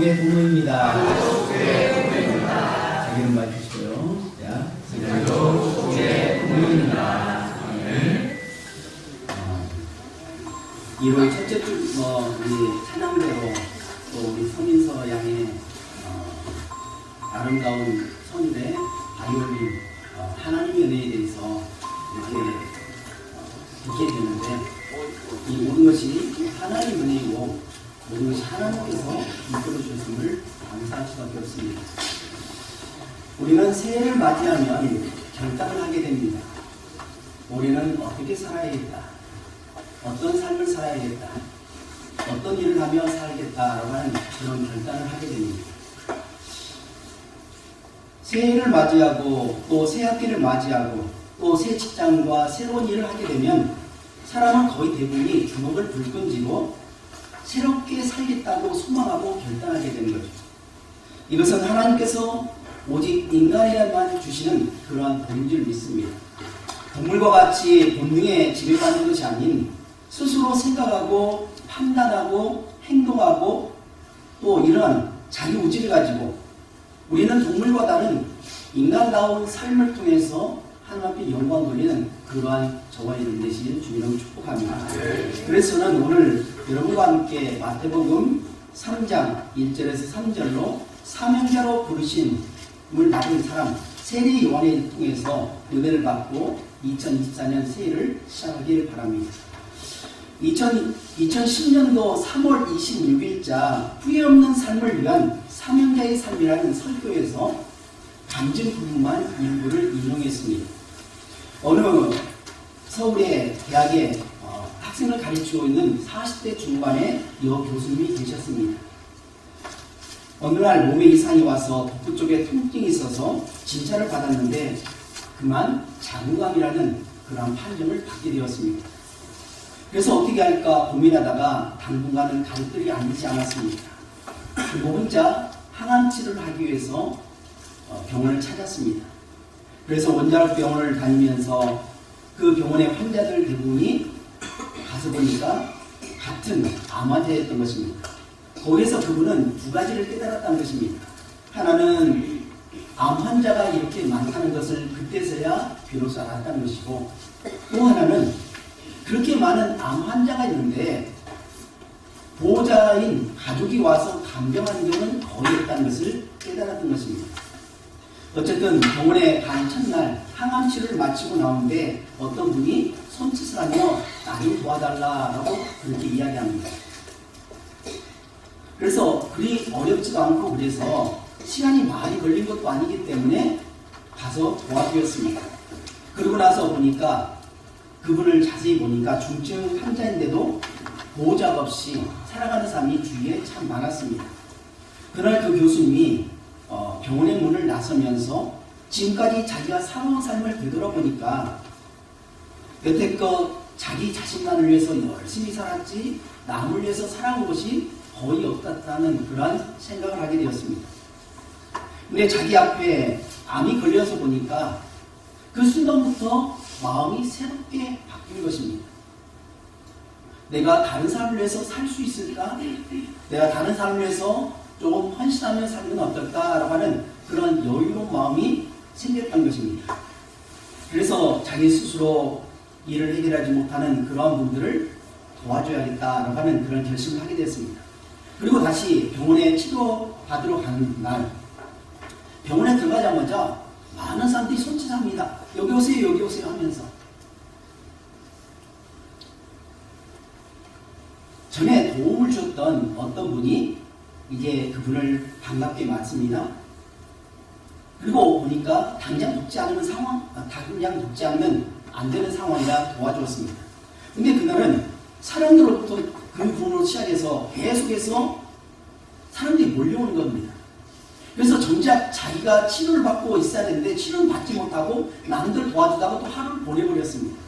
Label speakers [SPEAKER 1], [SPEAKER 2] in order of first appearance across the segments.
[SPEAKER 1] 가족의 부모입니다. 자기는 봐주시고요. 자, 가족의 부모입니다. 1월 첫째 주 우리 찬양대로 또 우리 서민서 양의 아름다운 선율의 바이올린 하나님의 은혜에 대해서 이렇게 듣게 되는데, 이 모든 것이 하나님의 은혜이고 모든 것이 하나님께서 이끌어 주셨음을 감사할 수밖에 없습니다. 우리는 새해를 맞이하면 결단을 하게 됩니다. 올해는 어떻게 살아야겠다, 어떤 삶을 살아야겠다, 어떤 일을 하며 살겠다라고 하는 그런 결단을 하게 됩니다. 새해를 맞이하고 또 새 학기를 맞이하고 또 새 직장과 새로운 일을 하게 되면 사람은 거의 대부분이 주먹을 불끈 쥐고 새롭게 살겠다고 소망하고 결단하게 되는 거죠. 이것은 하나님께서 오직 인간에게만 주시는 그러한 본질을 믿습니다. 동물과 같이 본능에 지배받는 것이 아닌 스스로 생각하고 판단하고 행동하고 또 이런 자기 의지를 가지고 우리는 동물과 다른 인간다운 삶을 통해서 하나님 앞에 영광 돌리는 그러한 저와 여러분 되시는 주님을 축복합니다. 그래서 저는 오늘 여러분과 함께 마태복음 3장 1절에서 3절로 사명자로 부르심을 받은 사람 세례 요한을 통해서 은혜를 받고 2024년 새해를 시작하기를 바랍니다. 2010년도 3월 26일자 후회 없는 삶을 위한 사명자의 삶이라는 설교에서 간증 부분만 일부를 인용했습니다. 어느 서울의 대학에 학생을 가르치고 있는 40대 중반의 여교수님이 계셨습니다. 어느 날 몸에 이상이 와서 복부 쪽에 통증이 있어서 진찰을 받았는데 그만 장우감이라는 그런 판정을 받게 되었습니다. 그래서 어떻게 할까 고민하다가 당분간은 가족들이 앉지 않았습니다. 그리고 혼자 항암 치료를 하기 위해서 병원을 찾았습니다. 그래서 원자력 병원을 다니면서 그 병원의 환자들 대부분이 가서 보니까 같은 암 환자였던 것입니다. 거기서 그분은 두 가지를 깨달았다는 것입니다. 하나는 암 환자가 이렇게 많다는 것을 그때서야 비로소 알았다는 것이고, 또 하나는 그렇게 많은 암 환자가 있는데 보호자인 가족이 와서 간병하는 경우는 거의 없다는 것을 깨달았던 것입니다. 어쨌든 병원에 간 첫날 항암 치료를 마치고 나오는데 어떤 분이 손짓을 하며 나를 도와달라고 그렇게 이야기합니다. 그래서 그리 어렵지도 않고 그래서 시간이 많이 걸린 것도 아니기 때문에 가서 도와주었습니다. 그러고 나서 보니까 그분을 자세히 보니까 중증 환자인데도 보호자가 없이 살아가는 사람이 주위에 참 많았습니다. 그날 그 교수님이 병원의 문을 나서면서 지금까지 자기가 살아온 삶을 되돌아보니까 여태껏 자기 자신만을 위해서 열심히 살았지 남을 위해서 살아온 것이 거의 없었다는 그런 생각을 하게 되었습니다. 근데 자기 앞에 암이 걸려서 보니까 그 순간부터 마음이 새롭게 바뀐 것입니다. 내가 다른 사람을 위해서 살 수 있을까? 내가 다른 사람을 위해서 조금 헌신하며 살면 어떨까라고 하는 그런 여유로운 마음이 생겼던 것입니다. 그래서 자기 스스로 일을 해결하지 못하는 그러한 분들을 도와줘야겠다라고 하는 그런 결심을 하게 됐습니다. 그리고 다시 병원에 치료받으러 가는 날 병원에 들어가자마자 많은 사람들이 손짓합니다. 여기 오세요, 여기 오세요 하면서. 전에 도움을 주었던 어떤 분이 이제 그분을 반갑게 맞습니다. 그리고 보니까 당장 돕지 않으면 당장 돕지 않으면 안 되는 상황이라 도와주었습니다. 근데 그날은 사람들로부터 그 부분으로 시작해서 계속해서 사람들이 몰려오는 겁니다. 그래서 정작 자기가 치료를 받고 있어야 되는데 치료를 받지 못하고 남들 도와주다가 또 하루를 보내버렸습니다.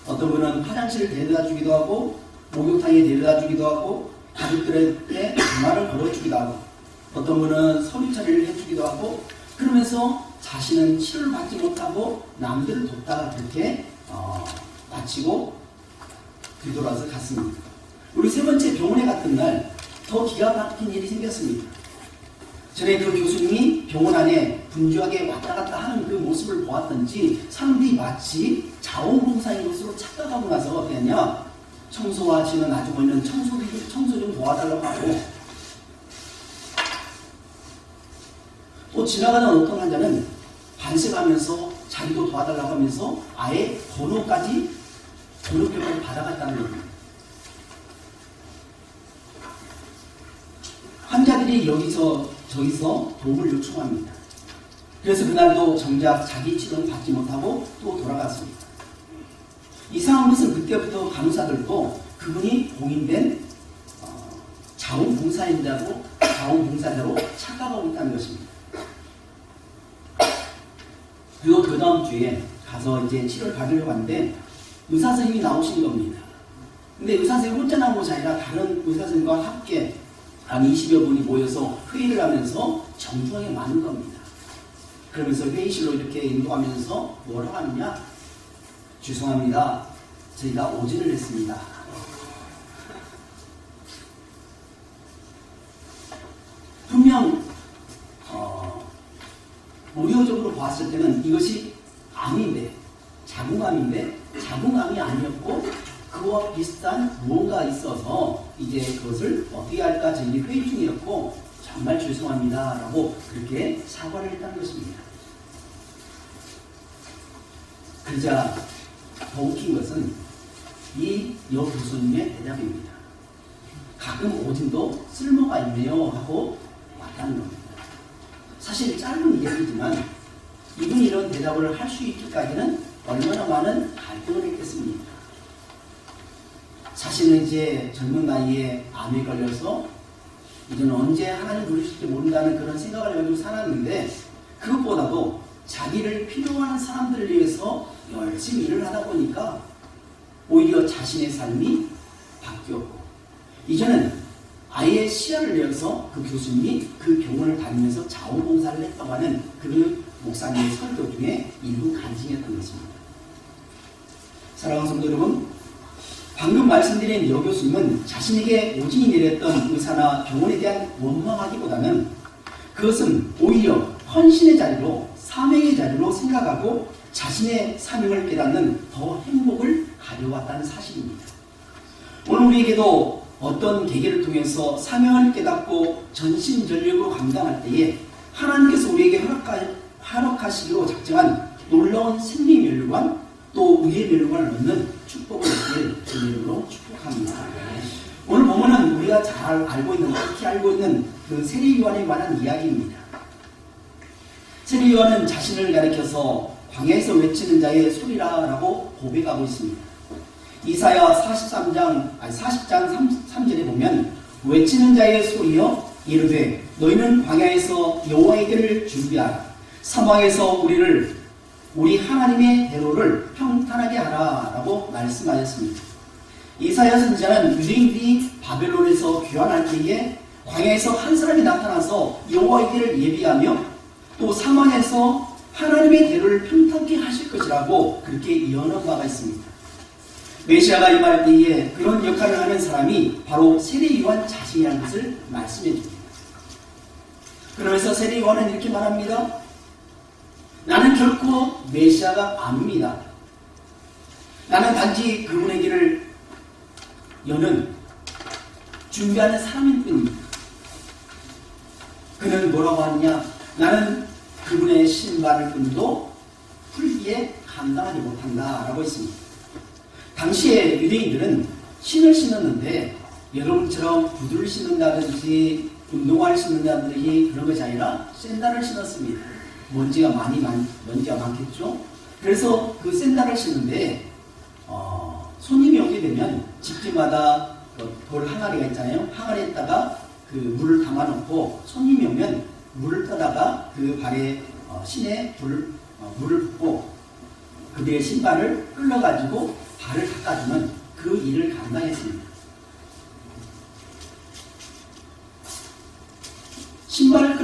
[SPEAKER 1] 어떤 분은 화장실을 데려다 주기도 하고 목욕탕에 데려다 주기도 하고 가족들에게 전화를 걸어주기도 하고 어떤 분은 서류 처리를 해주기도 하고 그러면서 자신은 치료를 받지 못하고 남들을 돕다가 그렇게 마치고 뒤돌아서 갔습니다. 우리 세 번째 병원에 갔던 날 더 기가 막힌 일이 생겼습니다. 전에 그 교수님이 병원 안에 분주하게 왔다 갔다 하는 그 모습을 보았던지 사람들이 마치 자원봉사인 것으로 착각하고 나서 어떻게 하냐, 청소하시는 아주머니는 청소 좀 도와달라고 하고, 또 지나가는 어떤 환자는 반색하면서 자기도 도와달라고 하면서 아예 번호표까지 받아갔다는 겁니다. 환자들이 여기서 저기서 도움을 요청합니다. 그래서 그날도 정작 자기 치료는 받지 못하고 또 돌아갔습니다. 이상한 것은 그때부터 간호사들도 그분이 공인된 자원봉사자로 착각하고 있다는 것입니다. 그리고 그 다음 주에 가서 이제 치료를 받으려고 하는데 의사 선생님이 나오신 겁니다. 근데 의사 선생님 혼자 나온 것이 아니라 다른 의사 선생님과 함께 한 20여 분이 모여서 회의를 하면서 정중하게 많은 겁니다. 그러면서 회의실로 이렇게 인도하면서 뭐라고 하느냐? 죄송합니다. 저희가 오진을 했습니다. 분명 의료적으로 봤을 때는 이것이 암인데, 자궁암인데 자궁암이 아니었고 그와 비슷한 무언가 있어서 이제 그것을 어떻게 할까 저희 회의 중이었고 정말 죄송합니다 라고 그렇게 사과를 했다는 것입니다. 그러자 더 웃긴 것은 이 여교수님의 대답입니다. 가끔 오진도 쓸모가 있네요 하고 왔다는 겁니다. 사실 짧은 이야기지만 이분이 이런 대답을 할 수 있기까지는 얼마나 많은 갈등을 했겠습니까? 자신은 이제 젊은 나이에 암에 걸려서 이제는 언제 하나님 부르실지 모른다는 그런 생각을 가지고 살았는데, 그것보다도 자기를 필요한 사람들을 위해서 열심히 일을 하다 보니까 오히려 자신의 삶이 바뀌었고, 이제는 아예 시야를 내어서 그 교수님이 그 병원을 다니면서 자원봉사를 했다고 하는 그 목사님의 설교 중에 일부 간증이었던 것입니다. 사랑하는 성도 여러분, 방금 말씀드린 여 교수님은 자신에게 오진이 내렸던 의사나 병원에 대한 원망하기보다는 그것은 오히려 헌신의 자리로, 사명의 자리로 생각하고 자신의 사명을 깨닫는 더 행복을 가져왔다는 사실입니다. 오늘 우리에게도 어떤 계기를 통해서 사명을 깨닫고 전심전력으로 감당할 때에 하나님께서 우리에게 허락하시기로 작정한 놀라운 생명 멸류관, 또 의의 멸류관을 얻는 축복을 얻기를 주의 이름으로 축복합니다. 오늘 보면은 우리가 잘 알고 있는, 특히 알고 있는 그 세례요한에 관한 이야기입니다. 세례요한은 자신을 가리켜서 광야에서 외치는 자의 소리라라고 고백하고 있습니다. 이사야 40장 3절에 보면 외치는 자의 소리여 이르되 너희는 광야에서 여호와의 길을 준비하라, 사막에서 우리 하나님의 대로를 평탄하게 하라 라고 말씀하였습니다. 이사야 선지자는 유대인들이 바벨론에서 귀환할 때에 광야에서 한 사람이 나타나서 여호와의 길을 예비하며 또 사막에서 하나님의 대로를 평탄케 하실 것이라고 그렇게 예언한 바가 있습니다. 메시아가 임할 때에 그런 역할을 하는 사람이 바로 세례요한 자신이라는 것을 말씀해 줍니다. 그러면서 세례요한은 이렇게 말합니다. 나는 결코 메시아가 아닙니다. 나는 단지 그분의 길을 여는 준비하는 사람일 뿐입니다. 그는 뭐라고 하느냐? 나는 그분의 신발을 끈도 풀기에 감당하지 못한다 라고 했습니다. 당시에 유대인들은 신을 신었는데 여러분처럼 구두를 신는다든지 운동화를 신는다든지 그런 것이 아니라 샌들을 신었습니다. 먼지가 많겠죠. 그래서 그 샌들을 신는데 손님이 오게 되면 집집마다 돌 항아리가 있잖아요. 항아리에다가 그 물을 담아놓고 손님이 오면 물을 떠다가 그 발에 신에 물을 붓고 그들의 신발을 끌어가지고 발을 닦아주는 그 일을 감당했습니다. 신발을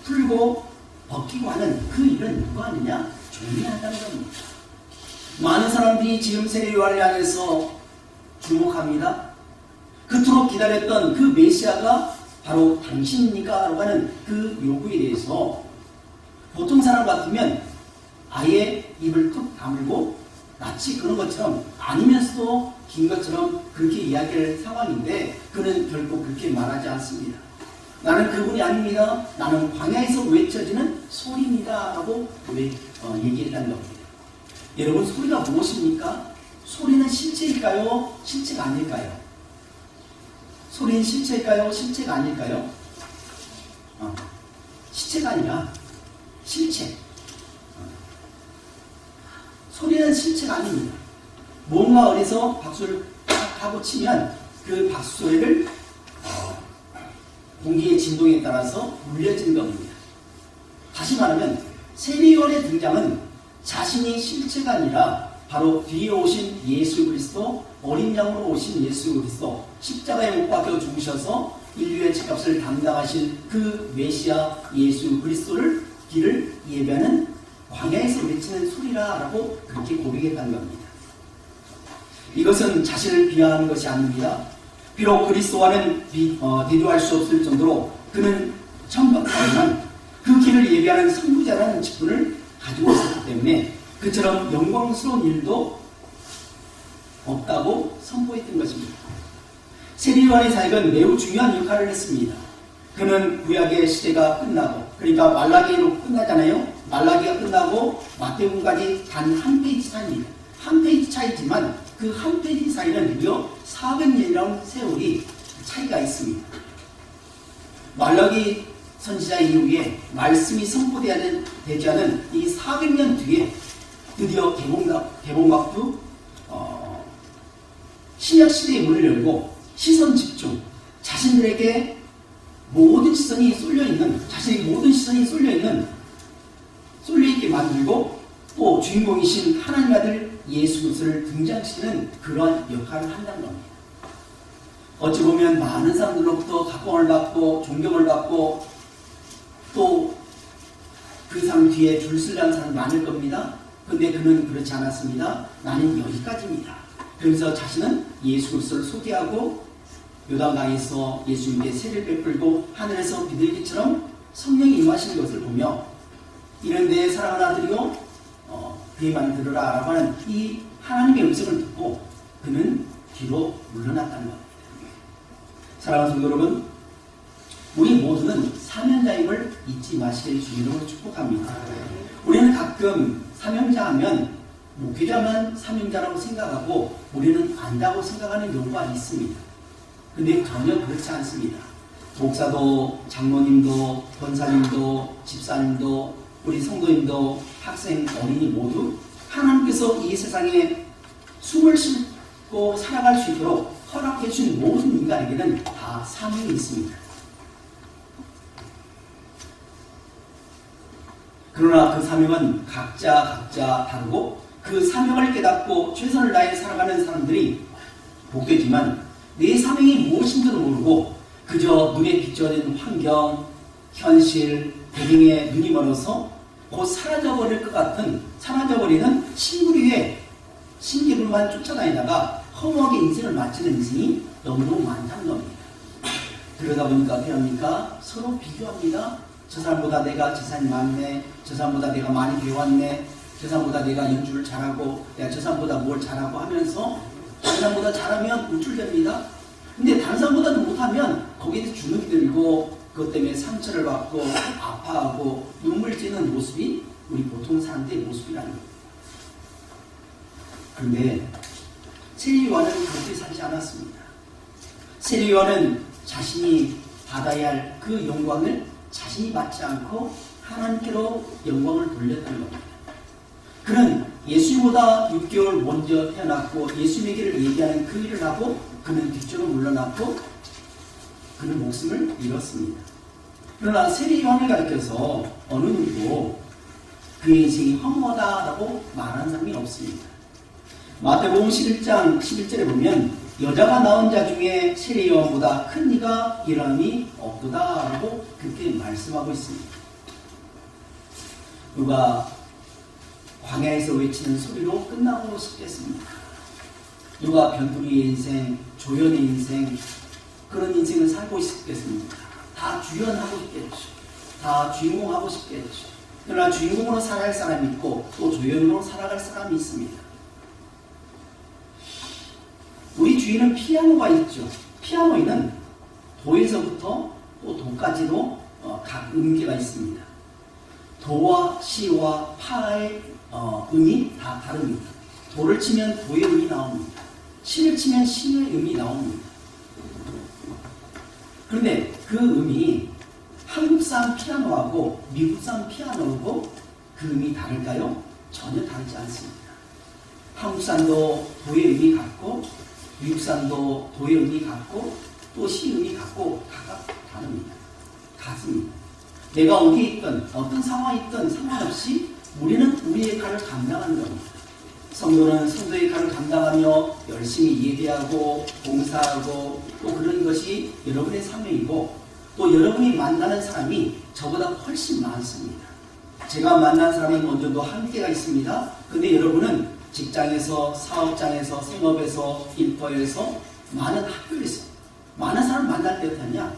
[SPEAKER 1] 풀고 벗기고 하는 그 일은 누가 하느냐? 종이 한다는 겁니다. 많은 사람들이 지금 세례요한을 향해서 주목합니다. 그토록 기다렸던 그 메시아가 바로 당신입니까? 라고 하는 그 요구에 대해서 보통 사람 같으면 아예 입을 뚝 다물고 마치 그런 것처럼 아니면서도 긴 것처럼 그렇게 이야기할 상황인데 그는 결코 그렇게 말하지 않습니다. 나는 그분이 아닙니다. 나는 광야에서 외쳐지는 소리입니다. 라고 얘기했다는 겁니다. 여러분, 소리가 무엇입니까? 소리는 실체일까요? 실체가 아닐까요? 소리는 실체일까요? 실체가 아닐까요? 실체가 아니라 실체. 소리는 실체가 아닙니다. 뭔가 어디서 박수를 탁 하고 치면 그 박수 소리를 공기의 진동에 따라서 울려지는 겁니다. 다시 말하면 세리요한의 등장은 자신이 실체가 아니라 바로 뒤에 오신 예수 그리스도, 어린 양으로 오신 예수 그리스도, 십자가에 못 박혀 죽으셔서 인류의 죄값을 담당하신 그 메시아 예수 그리스도를 길을 예배하는 광야에서 외치는 소리라라고 그렇게 고백했다는 겁니다. 이것은 자신을 비하하는 것이 아닙니다. 비록 그리스도와는 대조할 수 없을 정도로 그는 천박하지만 그 길을 예배하는 선구자라는 직분을 가지고 있었기 때문에 그처럼 영광스러운 일도 없다고 선포했던 것입니다. 세리요한의 사역은 매우 중요한 역할을 했습니다. 그는 구약의 시대가 끝나고, 그러니까 말라기로 끝나잖아요. 말라기가 끝나고 마태복음까지 단 한 페이지 차이입니다. 한 페이지 차이지만 그 한 페이지 사이는 무려 400년이라는 세월이 차이가 있습니다. 말라기 선지자 이후에 말씀이 선포되지 않은 이 400년 뒤에 드디어 개봉각도 신약시대의 문을 열고 시선 집중, 자신들에게 모든 시선이 쏠려있는, 자신의 모든 시선이 쏠려있게 만들고 또 주인공이신 하나님 아들 예수 그리스도를 등장시키는 그러한 역할을 한다는 겁니다. 어찌 보면 많은 사람들로부터 각광을 받고 존경을 받고 또 그 사람 뒤에 줄 서려는 사람이 많을 겁니다. 근데 그는 그렇지 않았습니다. 나는 여기까지입니다. 그래서 자신은 예수 그리스도를 소개하고 요단강에서 예수님께 세례를 베풀고 하늘에서 비둘기처럼 성령이 임하시는 것을 보며 이런 내 사랑하는 아들이요 그의 말 들으라 라고 하는 이 하나님의 음성을 듣고 그는 뒤로 물러났다는 겁니다. 사랑하는 성도 여러분, 우리 모두는 사명자임을 잊지 마시길 주님으로 축복합니다. 우리는 가끔 사명자 하면 목회자만 사명자라고 생각하고 우리는 안다고 생각하는 경우가 있습니다. 근데 전혀 그렇지 않습니다. 목사도, 장로님도, 권사님도, 집사님도, 우리 성도님도, 학생, 어린이 모두 하나님께서 이 세상에 숨을 쉴고 살아갈 수 있도록 허락해 주신 모든 인간에게는 다 사명이 있습니다. 그러나 그 사명은 각자 다르고 그 사명을 깨닫고 최선을 다해 살아가는 사람들이 복되지만 내 사명이 무엇인지도 모르고 그저 눈에 비춰진 환경, 현실, 배경에 눈이 멀어서 곧 사라져버릴 것 같은 사라져버리는 신구리 위에 신기술만 쫓아다니다가 허무하게 인생을 마치는 인생이 너무너무 많다는 겁니다. 그러다 보니까 어떻게 합니까? 서로 비교합니다. 저 사람보다 내가 재산이 많네, 저 사람보다 내가 많이 배웠네, 저 사람보다 내가 연주를 잘하고 내가 저 사람보다 뭘 잘하고 하면서 다른 사람보다 잘하면 우쭐댑니다. 근데 다른 사람보다도 못하면 거기에 주눅이 들고 그것 때문에 상처를 받고 아파하고 눈물 찌는 모습이 우리 보통 사람들의 모습이라는 겁니다. 그런데 세리요한은 그렇게 살지 않았습니다. 세리요한은 자신이 받아야 할 그 영광을 자신이 받지 않고 하나님께로 영광을 돌렸다는 겁니다. 그는 예수님보다 6개월 먼저 태어났고 예수님에게를 얘기하는 그 일을 하고 그는 뒤쪽으로 물러났고 그는 목숨을 잃었습니다. 그러나 세리요한을 가리켜서 어느 누구도 그의 인생이 허무하다라고 말하는 사람이 없습니다. 마태복음 11장 11절에 보면 여자가 낳은 자 중에 세리요한보다 큰 이가 일어남이 없도다라고 그렇게 말씀하고 있습니다. 누가 광야에서 외치는 소리로 끝나고 싶겠습니다. 누가 변두리의 인생, 조연의 인생, 그런 인생을 살고 싶겠습니까? 다 주연하고 싶겠죠. 다 주인공하고 싶겠죠. 그러나 주인공으로 살아갈 사람이 있고 또 조연으로 살아갈 사람이 있습니다. 우리 주위에는 피아노가 있죠. 피아노에는 도에서부터 또 도까지도 각 음계가 있습니다. 도와 시와 파의 음이 다 다릅니다. 도를 치면 도의 음이 나옵니다. 시를 치면 시의 음이 나옵니다. 그런데 그 음이 한국산 피아노하고 미국산 피아노하고 그 음이 다를까요? 전혀 다르지 않습니다. 한국산도 도의 음이 같고 미국산도 도의 음이 같고 또 시 음이 같고 각각 다릅니다. 같습니다. 내가 어디에 있든 어떤 상황에 있든 상관없이 우리는 우리의 역할을 감당하는 겁니다. 성도는 성도의 역할을 감당하며 열심히 예배하고 봉사하고 또 그런 것이 여러분의 사명이고 또 여러분이 만나는 사람이 저보다 훨씬 많습니다. 제가 만난 사람이 먼저도 한계가 있습니다. 근데 여러분은 직장에서, 사업장에서, 생업에서, 일터에서, 많은 학교에서 많은 사람을 만날 때 어떠냐?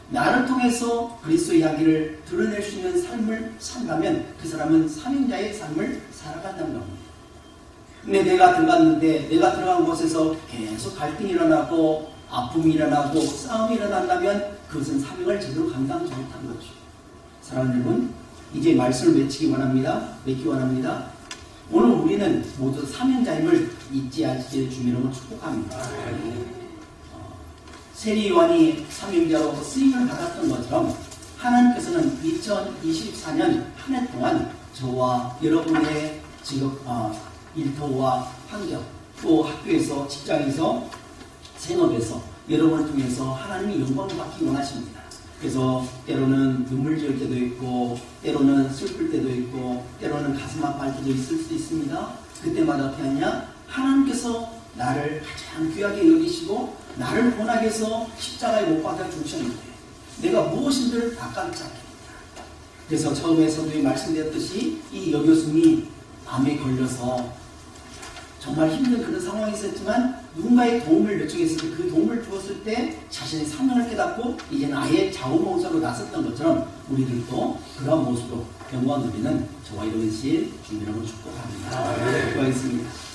[SPEAKER 1] 나를 통해서 그리스도의 이야기를 드러낼 수 있는 삶을 산다면 그 사람은 사명자의 삶을 살아간다는 겁니다. 근데 내가 들어갔는데 내가 들어간 곳에서 계속 갈등이 일어나고 아픔이 일어나고 싸움이 일어난다면 그것은 사명을 제대로 감당하지 못한 거죠. 사랑하는 여러분, 이제 말씀을 맺기 원합니다. 오늘 우리는 모두 사명자임을 잊지 않게 주님으로 축복합니다. 세리 요한이 사명자로 쓰임을 받았던 것처럼 하나님께서는 2024년 한 해 동안 저와 여러분의 직업, 일터와 환경, 또 학교에서, 직장에서, 생업에서 여러분을 통해서 하나님이 영광을 받기 원하십니다. 그래서 때로는 눈물 지을 때도 있고 때로는 슬플 때도 있고 때로는 가슴 아파할 때도 있을 수 있습니다. 그때마다 어떻게 하냐? 하나님께서 나를 가장 귀하게 여기시고 나를 본하게 해서 십자가에 못 박아 주셨는데 내가 무엇인지를 다 깜짝입니다. 그래서 처음에서도 말씀드렸듯이 이 여교수님이 암에 걸려서 정말 힘든 그런 상황이 있었지만 누군가의 도움을 요청했을 때 그 도움을 주었을 때 자신의 사명을 깨닫고 이제는 아예 자원봉사로 나섰던 것처럼 우리들도 그런 모습으로 영광 누리는 저와 여러분의 주님으로 축복합니다. 기도하겠습니다.